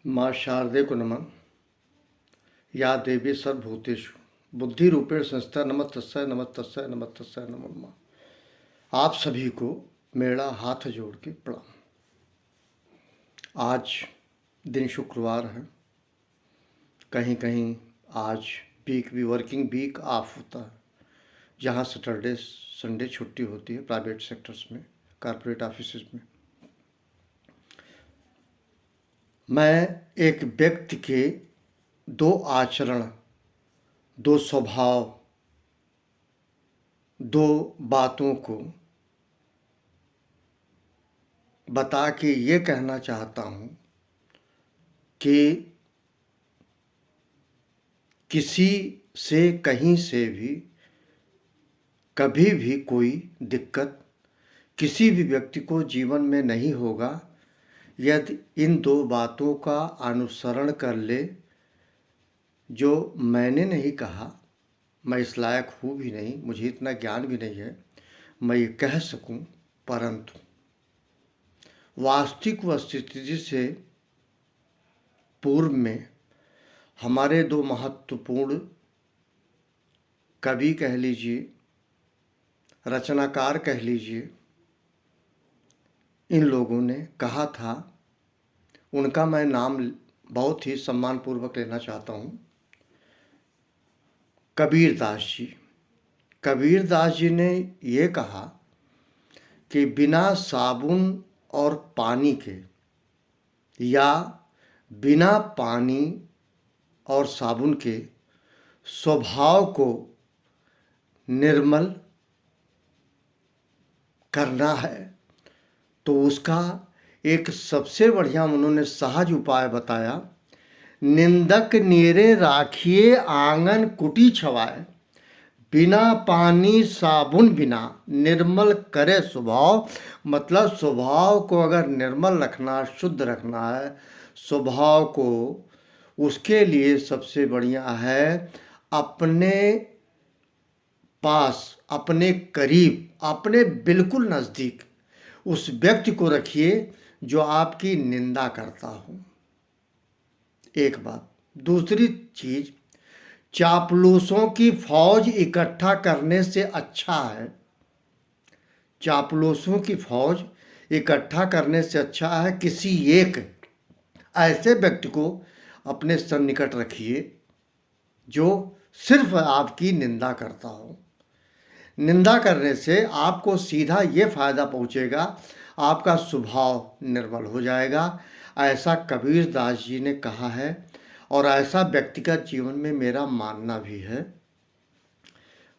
माँ शारदे को नमः। या देवी सर्वभूतेषु बुद्धिरूपेण संस्था। नमस्तस्यै नमस्तस्यै नमस्तस्यै नमो नमः। आप सभी को मेरा हाथ जोड़ के प्रणाम। आज दिन शुक्रवार है। कहीं कहीं आज वीक भी वर्किंग वीक ऑफ होता है, जहाँ सैटरडे संडे छुट्टी होती है प्राइवेट सेक्टर्स में, कॉरपोरेट ऑफिस में। मैं एक व्यक्ति के दो आचरण, दो स्वभाव, दो बातों को बता के ये कहना चाहता हूँ कि किसी से कहीं से भी कभी भी कोई दिक्कत किसी भी व्यक्ति को जीवन में नहीं होगा यदि इन दो बातों का अनुसरण कर ले। जो मैंने नहीं कहा, मैं इस लायक हूँ भी नहीं, मुझे इतना ज्ञान भी नहीं है मैं ये कह सकूं, परंतु वास्तविक स्थिति से पूर्व में हमारे दो महत्वपूर्ण कवि कह लीजिए, रचनाकार कह लीजिए, इन लोगों ने कहा था। उनका मैं नाम बहुत ही सम्मानपूर्वक लेना चाहता हूँ। कबीरदास जी। कबीरदास जी ने ये कहा कि बिना साबुन और पानी के या बिना पानी और साबुन के स्वभाव को निर्मल करना है तो उसका एक सबसे बढ़िया उन्होंने सहज उपाय बताया। निंदक नीरे राखिए आंगन कुटी छवाए, बिना पानी साबुन बिना निर्मल करे स्वभाव। मतलब स्वभाव को अगर निर्मल रखना, शुद्ध रखना है स्वभाव को, उसके लिए सबसे बढ़िया है अपने पास, अपने करीब, अपने बिल्कुल नज़दीक उस व्यक्ति को रखिए जो आपकी निंदा करता हो। एक बात। दूसरी चीज, चापलूसों की फौज इकट्ठा करने से अच्छा है, चापलूसों की फौज इकट्ठा करने से अच्छा है किसी एक ऐसे व्यक्ति को अपने सन्निकट रखिए जो सिर्फ आपकी निंदा करता हो। निंदा करने से आपको सीधा ये फायदा पहुंचेगा, आपका स्वभाव निर्मल हो जाएगा। ऐसा कबीरदास जी ने कहा है और ऐसा व्यक्तिगत जीवन में मेरा मानना भी है।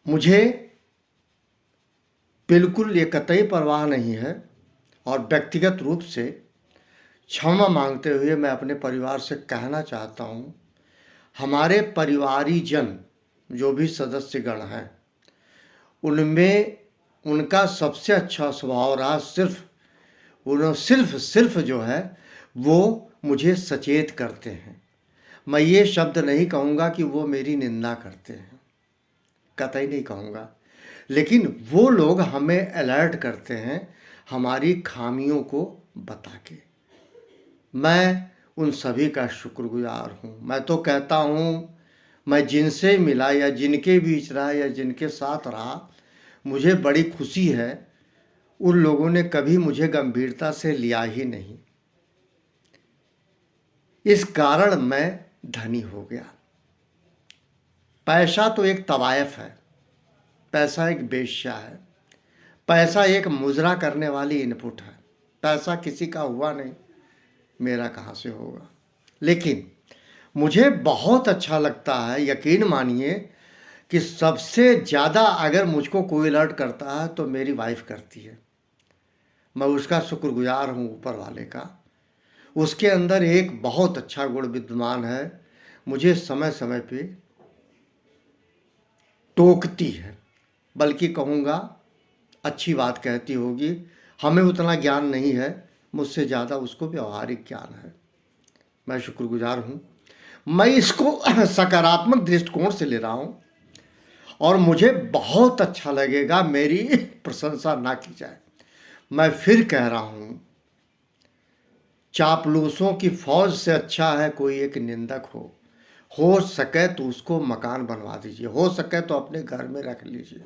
मुझे बिल्कुल ये कतई परवाह नहीं है और व्यक्तिगत रूप से क्षमा मांगते हुए मैं अपने परिवार से कहना चाहता हूँ, हमारे परिवारीजन जो भी सदस्यगण हैं उनमें उनका सबसे अच्छा स्वभाव रहा, सिर्फ जो है वो मुझे सचेत करते हैं। मैं ये शब्द नहीं कहूँगा कि वो मेरी निंदा करते हैं, कतई नहीं कहूँगा, लेकिन वो लोग हमें अलर्ट करते हैं हमारी खामियों को बता के। मैं उन सभी का शुक्रगुजार हूँ। मैं तो कहता हूँ, मैं जिनसे मिला या जिनके बीच रहा या जिनके साथ रहा, मुझे बड़ी खुशी है। उन लोगों ने कभी मुझे गंभीरता से लिया ही नहीं। इस कारण मैं धनी हो गया। पैसा तो एक तवायफ है, पैसा एक वेश्या है, पैसा एक मुजरा करने वाली इनपुट है। पैसा किसी का हुआ नहीं, मेरा कहाँ से होगा। लेकिन मुझे बहुत अच्छा लगता है, यकीन मानिए कि सबसे ज़्यादा अगर मुझको कोई अलर्ट करता है तो मेरी वाइफ करती है। मैं उसका शुक्रगुजार हूँ ऊपर वाले का। उसके अंदर एक बहुत अच्छा गुण विद्यमान है, मुझे समय समय पे टोकती है, बल्कि कहूँगा अच्छी बात कहती होगी। हमें उतना ज्ञान नहीं है, मुझसे ज़्यादा उसको व्यवहारिक ज्ञान है। मैं शुक्रगुजार हूँ। मैं इसको सकारात्मक दृष्टिकोण से ले रहा हूँ और मुझे बहुत अच्छा लगेगा मेरी प्रशंसा ना की जाए। मैं फिर कह रहा हूँ, चापलूसों की फौज से अच्छा है कोई एक निंदक हो सके तो उसको मकान बनवा दीजिए, हो सके तो अपने घर में रख लीजिए,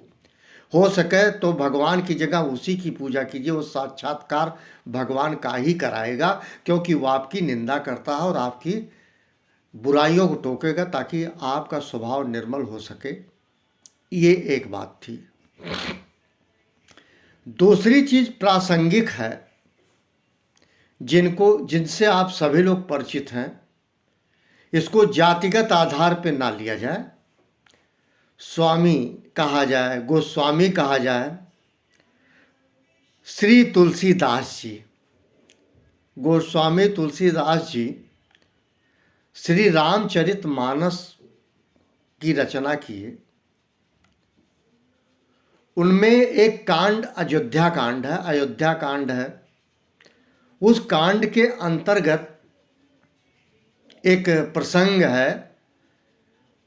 हो सके तो भगवान की जगह उसी की पूजा कीजिए। वो साक्षात्कार भगवान का ही कराएगा, क्योंकि वो आपकी निंदा करता है और आपकी बुराइयों को टोकेगा ताकि आपका स्वभाव निर्मल हो सके। ये एक बात थी। दूसरी चीज प्रासंगिक है, जिनसे आप सभी लोग परिचित हैं। इसको जातिगत आधार पर ना लिया जाए, स्वामी कहा जाए, गोस्वामी कहा जाए। श्री तुलसीदास जी, गोस्वामी तुलसीदास जी श्री रामचरितमानस की रचना किए। उनमें एक कांड अयोध्या कांड है, अयोध्या कांड है। उस कांड के अंतर्गत एक प्रसंग है।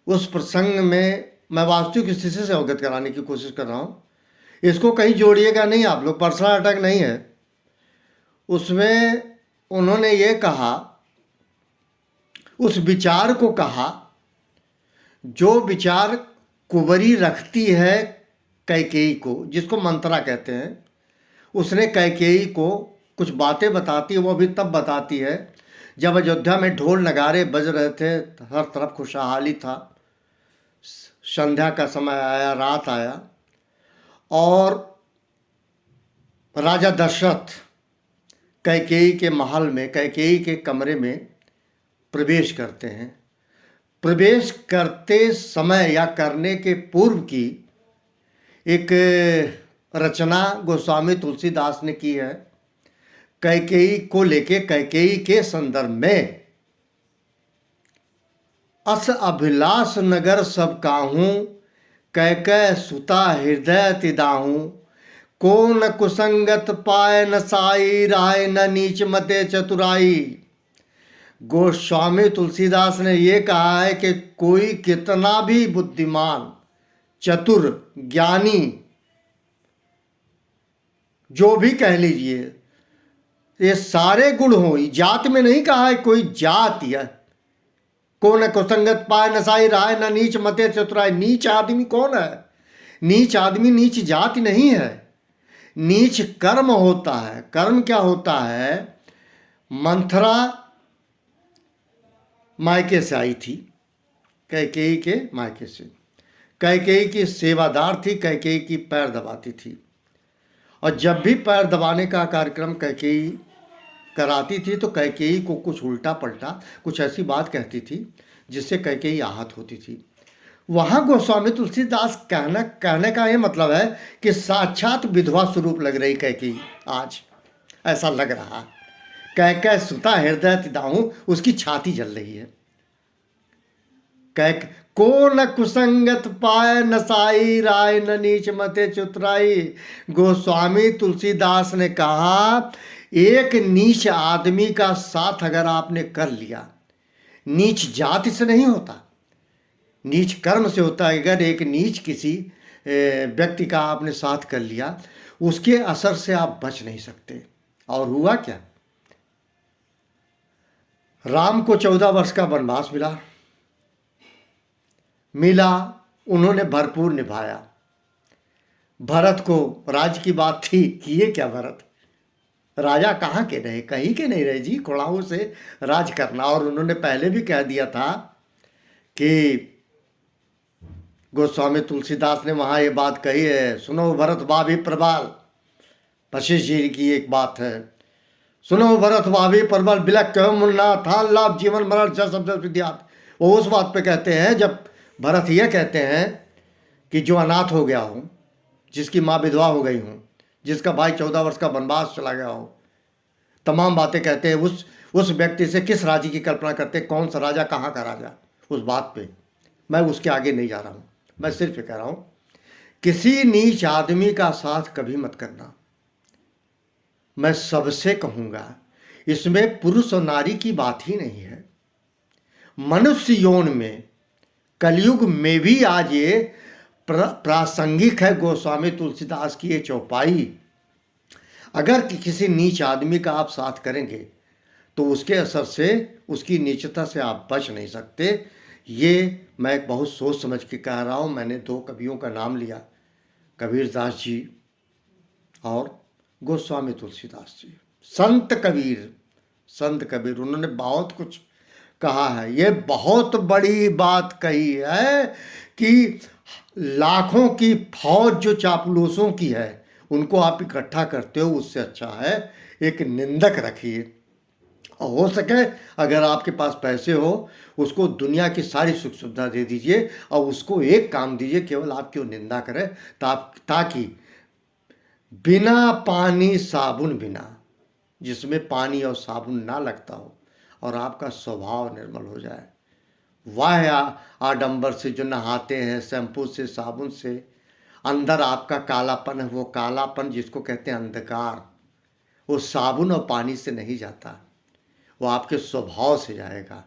उस प्रसंग में मैं वास्तविक स्थिति से अवगत कराने की कोशिश कर रहा हूँ। इसको कहीं जोड़िएगा नहीं आप लोग, पर्सनल अटैक नहीं है। उसमें उन्होंने ये कहा, उस विचार को कहा जो विचार कुंवरी रखती है कैकेयी को, जिसको मंत्रा कहते हैं। उसने कैकेयी को कुछ बातें बताती है, वो भी तब बताती है जब अयोध्या में ढोल नगारे बज रहे थे, हर तरफ खुशहाली था, संध्या का समय आया, रात आया और राजा दशरथ कैकेयी के महल में, कैकेयी के कमरे में प्रवेश करते हैं। प्रवेश करते समय या करने के पूर्व की एक रचना गोस्वामी तुलसीदास ने की है कैकेयी को लेके, कैकेयी के संदर्भ में। अस अभिलाष नगर सब काहूं, कैकय सुता हृदय तिदाहूं। को न कुसंगत पाए न साई, राय न नीच मते चतुराई। गोस्वामी तुलसीदास ने ये कहा है कि कोई कितना भी बुद्धिमान, चतुर, ज्ञानी, जो भी कह लीजिए, ये सारे गुण हो, जात में नहीं कहा है कोई जात है। को न कुसंगत पाए न साई, राय न नीच मते चतुराई। नीच आदमी कौन है? नीच आदमी नीच जाति नहीं है, नीच कर्म होता है। कर्म क्या होता है? मंथरा मायके से आई थी, कैकेयी के मायके से। कैकेयी की सेवादार थी, कैकेयी की पैर दबाती थी। और जब भी पैर दबाने का कार्यक्रम कैकेयी कराती थी तो कैकेयी को कुछ उल्टा पलटा, कुछ ऐसी बात कहती थी जिससे कैकेयी आहत होती थी। वहाँ गोस्वामी तुलसीदास कहने का ये मतलब है कि साक्षात विधवा स्वरूप लग रही कैकेयी आज, ऐसा लग रहा। कैकय सुता हृदय तिदाहूं, उसकी छाती जल रही है। कैक को न कुसंगत पाए न साई, राय न नीच मते चतुराई। गोस्वामी तुलसीदास ने कहा, एक नीच आदमी का साथ अगर आपने कर लिया, नीच जाति से नहीं होता, नीच कर्म से होता है। अगर एक नीच किसी व्यक्ति का आपने साथ कर लिया, उसके असर से आप बच नहीं सकते। और हुआ क्या? राम को 14 वर्ष का वनवास मिला, उन्होंने भरपूर निभाया। भरत को राज्य की बात थी, किए क्या भरत? राजा कहाँ के रहे? कहीं के नहीं रहे जी, कुड़ाओं से राज करना। और उन्होंने पहले भी कह दिया था कि गोस्वामी तुलसीदास ने वहाँ ये बात कही है, सुनो भरत भाभी प्रबल, वशिष्ठ जी की एक बात है, सुनो भरत भाभी प्रबल, बिलक कहो मुन्ना, थान लाभ जीवन मरण जस शब्द विद्यात। वो उस बात पे कहते हैं जब भरत ये कहते हैं कि जो अनाथ हो गया हो, जिसकी माँ विधवा हो गई हो, जिसका भाई 14 वर्ष का वनवास चला गया हो, तमाम बातें कहते हैं। उस व्यक्ति से किस राज्य की कल्पना करते, कौन सा राजा, कहाँ का राजा, उस बात पे मैं उसके आगे नहीं जा रहा हूँ। मैं सिर्फ ये कह रहा हूँ, किसी नीच आदमी का साथ कभी मत करना। मैं सबसे कहूँगा, इसमें पुरुष और नारी की बात ही नहीं है। मनुष्य यौन में कलयुग में भी आज ये प्रासंगिक है। गोस्वामी तुलसीदास की ये चौपाई, अगर किसी नीच आदमी का आप साथ करेंगे तो उसके असर से, उसकी नीचता से आप बच नहीं सकते। ये मैं बहुत सोच समझ के कह रहा हूँ। मैंने 2 कवियों का नाम लिया, कबीरदास जी और गोस्वामी तुलसीदास जी। संत कबीर, संत कबीर, उन्होंने बहुत कुछ कहा है। ये बहुत बड़ी बात कही है कि लाखों की फौज जो चापलूसों की है, उनको आप इकट्ठा करते हो, उससे अच्छा है एक निंदक रखिए। और हो सके अगर आपके पास पैसे हो, उसको दुनिया की सारी सुख सुविधा दे दीजिए और उसको एक काम दीजिए, केवल आपकी वो निंदा करे, ताकि बिना पानी साबुन बिना, जिसमें पानी और साबुन ना लगता हो, और आपका स्वभाव निर्मल हो जाए। वाह आडंबर से जो नहाते हैं शैम्पू से, साबुन से, अंदर आपका कालापन है, वो कालापन जिसको कहते हैं अंधकार, वो साबुन और पानी से नहीं जाता, वो आपके स्वभाव से जाएगा।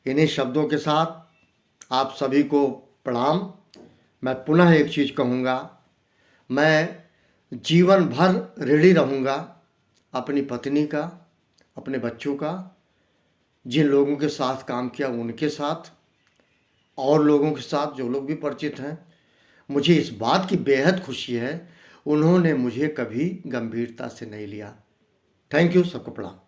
इन्हीं शब्दों के साथ आप सभी को प्रणाम। मैं पुनः एक चीज़ कहूँगा, मैं जीवन भर ऋणी रहूँगा अपनी पत्नी का, अपने बच्चों का, जिन लोगों के साथ काम किया उनके साथ, और लोगों के साथ जो लोग भी परिचित हैं। मुझे इस बात की बेहद खुशी है, उन्होंने मुझे कभी गंभीरता से नहीं लिया। थैंक यू, सबको प्रणाम।